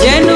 যেন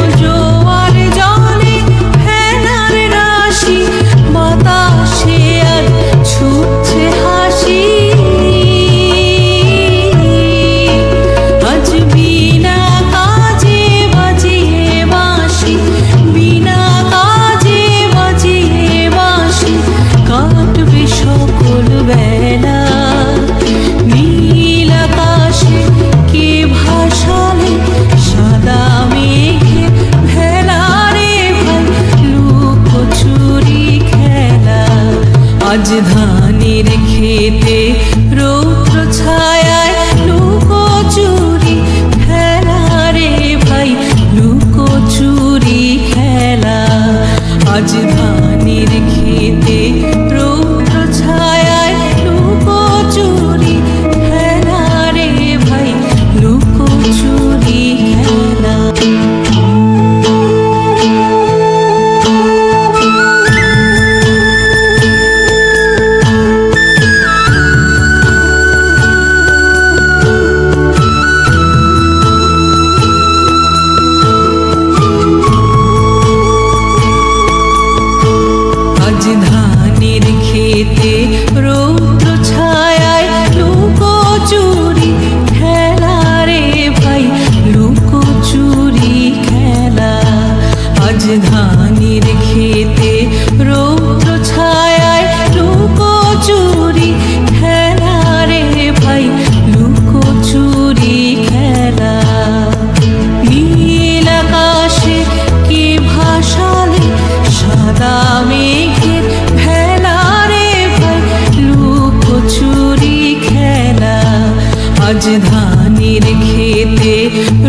ধানের খেতে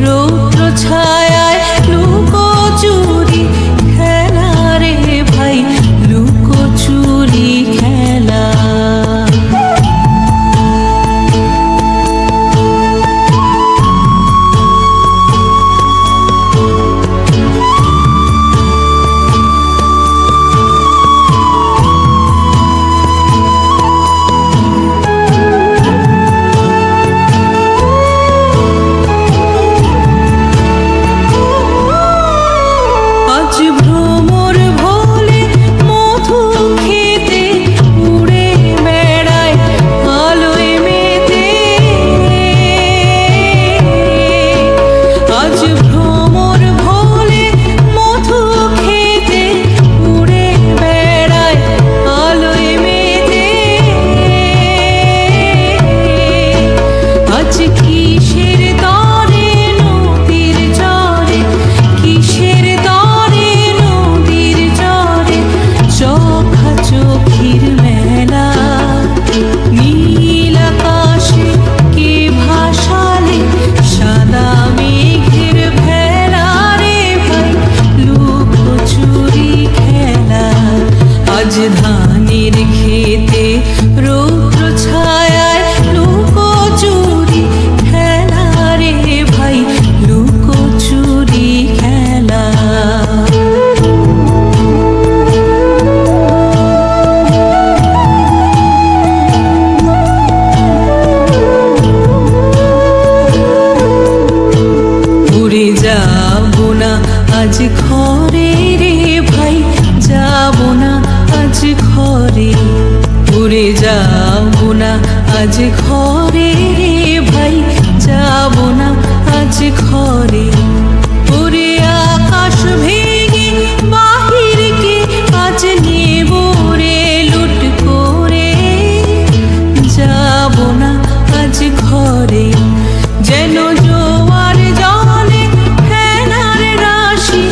রৌদ্র ছায়ায় লুকোচুরি খেলা রে ভাই, লুকোচুরি খেলা। ধানের খেতে রৌদ্র ছায়ায় লুকোচুরি খেলা রে ভাই, লুকোচুরি খেলা। উড়ে যাবো না আজ ঘরে রে ভাই, যাবো না আজ ঘরে। উড়ে যাবো না আজ ঘরে রে ভাই, যাবো না আজ ঘরে। ওরে আকাশ ভেঙে বাহিরকে আজ নেব রে লুট করে, যাবো না আজ ঘরে। যেন জোয়ার জলে ফেনার রাশি,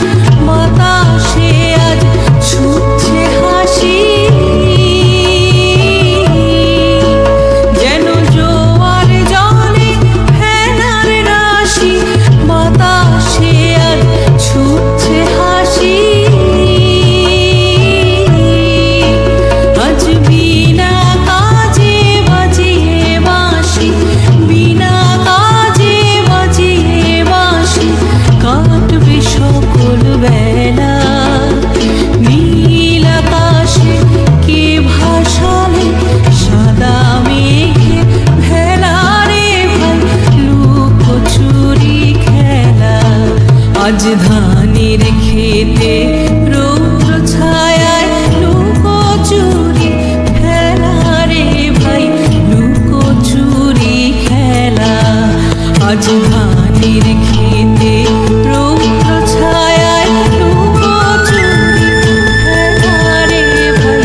বাতাসে আজ ছুটছে হাসি। যেন জোয়ার জলে ফেনার রাশি, বাতাসে আজ ছুটছে হাসি। আজ বিনা কাজে বাজিয়ে বাঁশি, বিনা কাজে বাজিয়ে বাঁশি, কাটবে সকল বেলা। নীল আকাশে কে ভাসালে সাদা মেঘে ভেলা রে ভাই, লুকোচুরি খেলা। আজ ধানের খেতে রৌদ্র ছায়ায় লুকোচুরি খেলা রে ভাই, লুকোচুরি খেলা। আজ ধানের খেতে রৌদ্র ছায়ায় লুকোচুরি খেলা রে ভাই।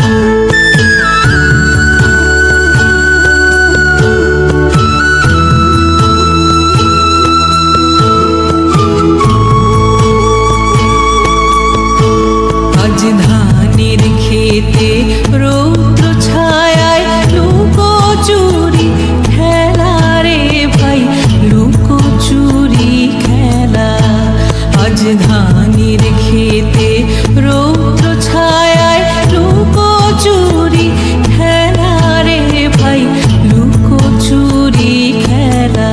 আজ ধানের খেতে রৌদ্র ছায়ায় লুকোচুরি খেলা রে ভাই, লুকোচুরি খেলা। আজ ধানের খেতে রৌদ্র ছায়ায় লুকোচুরি খেলা রে ভাই, লুকোচুরি খেলা।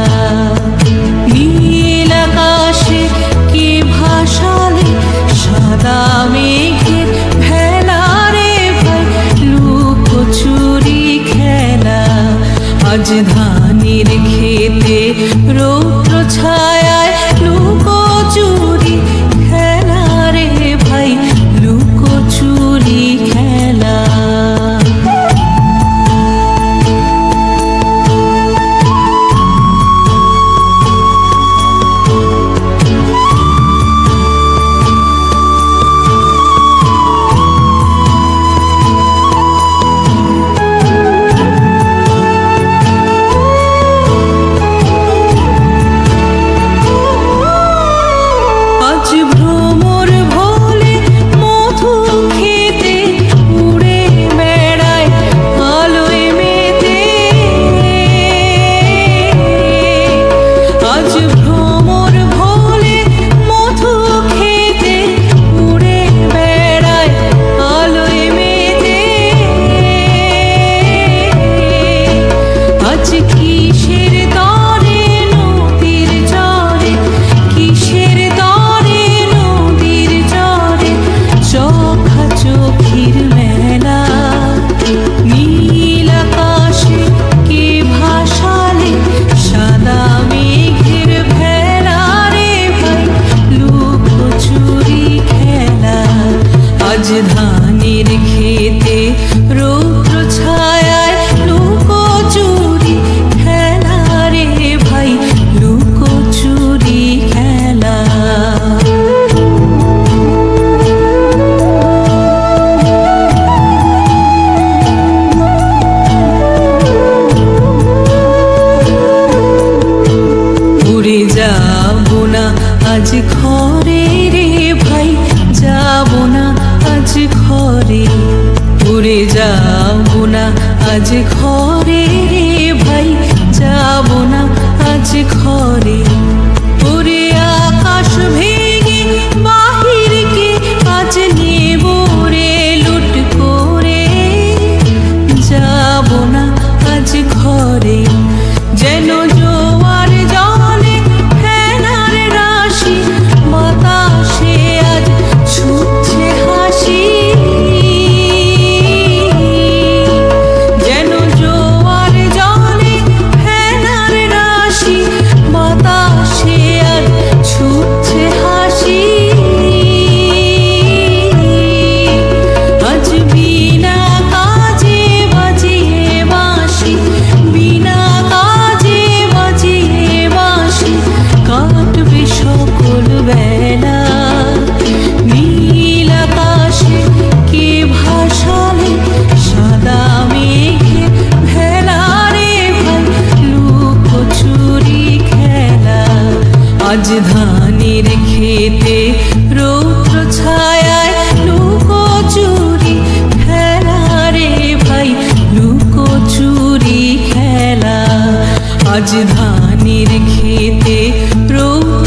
নীল আকাশে কে ভাসালে সাদা মেঘের ভেলা রে ভাই, লুকোচুরি খেলা। আজ ধানের খেতে রৌদ্র ছায়ায় লুকোচুরি খেলা রে ভাই, লুকোচুরি খেলা। আজ ঘরে রে ভাই, যাব না আজ ঘরে। ওরে আকাশ ভেঙে বাহিরকে আজ নেব রে লুট করে, যাব না আজ ঘরে। যেন জোয়ার জলে ফেনার রাশি, বাতাসে আজ ছুটছে হাসি। যেন জোয়ার জলে ফেনার রাশি, বাতাসে আজ ছুটছে হাসি। আজ বিনা কাজে বাজিয়ে বাঁশি, বিনা কাজে বাজিয়ে বাঁশি, কাটবে সকল বেলা। নীল আকাশে কে ভাসালে সাদা মেঘে ভেলা রে ভাই, লুকোচুরি খেলা। আজ ধানের খেতে রৌদ্র ছায়ায় লুকোচুরি খেলা রে ভাই, লুকোচুরি খেলা। আজ ধানের খেতে রৌদ্র